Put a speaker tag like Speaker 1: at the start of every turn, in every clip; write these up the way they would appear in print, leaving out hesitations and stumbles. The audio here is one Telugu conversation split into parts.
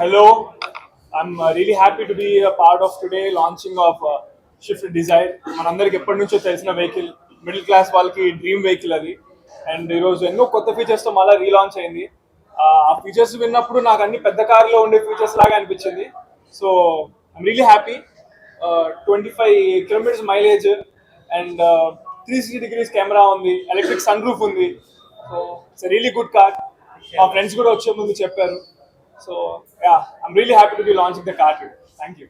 Speaker 1: Hello, I'm really happy to be a part of today launching of Shift Desire. మనందరికి ఎప్పటి నుంచో తెలిసిన వెహికల్, మిడిల్ క్లాస్ వాళ్ళకి డ్రీమ్ వెహికల్ అది. అండ్ ఈరోజు ఎన్నో కొత్త ఫీచర్స్తో మళ్ళీ రీలాంచ్ అయింది. ఆ ఫీచర్స్ విన్నప్పుడు నాకు అన్ని పెద్ద కార్లో ఉండే ఫీచర్స్ లాగా అనిపించింది. So I'm really happy. 25 kilometres mileage and 360 degrees camera ఉంది, ఎలక్ట్రిక్ సన్ రూఫ్ ఉంది. So it's really good car. మా ఫ్రెండ్స్ కూడా వచ్చే ముందు చెప్పారు. So yeah, I'm really happy to be launching the car today. Thank you.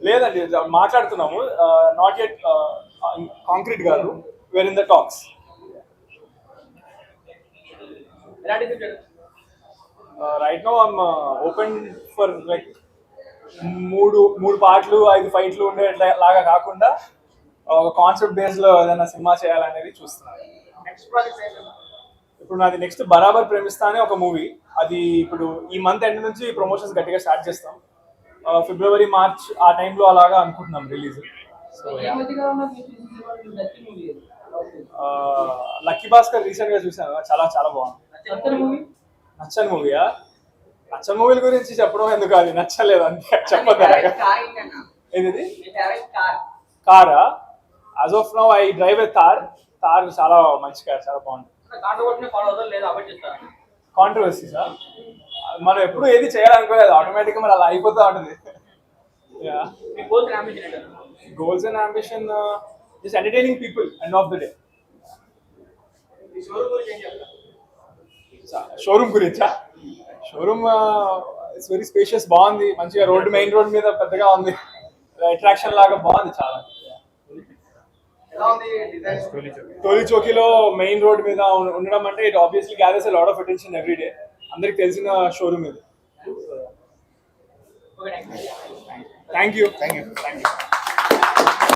Speaker 1: లేదండి మాట్లాడుతున్నాము, నాట్ యెట్ కాంక్రీట్ కాదు, we're in the talks. Right now I'm open for like మూడు పాటలు 5 ఫైట్లు ఉండే లాగా కాకుండా ఒక కాన్సెప్ట్ బేస్ లో ఏదైనా సినిమా చేయాలనేది చూస్తున్నాను. ఇప్పుడు నాది నెక్స్ట్ బరాబర్ ప్రేమిస్తా అనే ఒక మూవీ. అది ఇప్పుడు ఈ మంత్ ఎండ్ నుంచి ప్రమోషన్స్ గట్టిగా స్టార్ట్ చేస్తాం. ఫిబ్రవరి మార్చ్ ఆ టైంలో అలాగా అనుకుంటున్నాం release. So lucky Bhaskar recent గా చూసాను, చాలా చాలా బాగుంది. నచ్చని మూవీయా? నచ్చని మూవీల గురించి చెప్పడం ఎందుకు, అది నచ్చలేదు అంతే చెప్పదు. ఏది కారా? As of now I drive a Thar. Thar చాలా మంచి కార్, చాలా బాగుంది. కాంట్రవర్సీసా? మనం ఎప్పుడు ఏది చేయాలనుకోలేదు, ఆటోమేటిక్ గా మరి అలా అయిపోతూ ఉంటుంది. Goals and ambition just entertaining people end of the day. Showroom గురించా? షోరూమ్ ఇట్స్ వెరీ స్పేషియస్, బాగుంది, మంచిగా మెయిన్ రోడ్ మీద పెద్దగా ఉంది, అట్రాక్షన్ లాగా బాగుంది చాలా. టోలీ చౌకీలో మెయిన్ రోడ్ మీద ఉండడం అంటే it obviously gathers a lot of attention every day. అందరికి తెలిసిన షోరూమ్ ఇది. Thank you.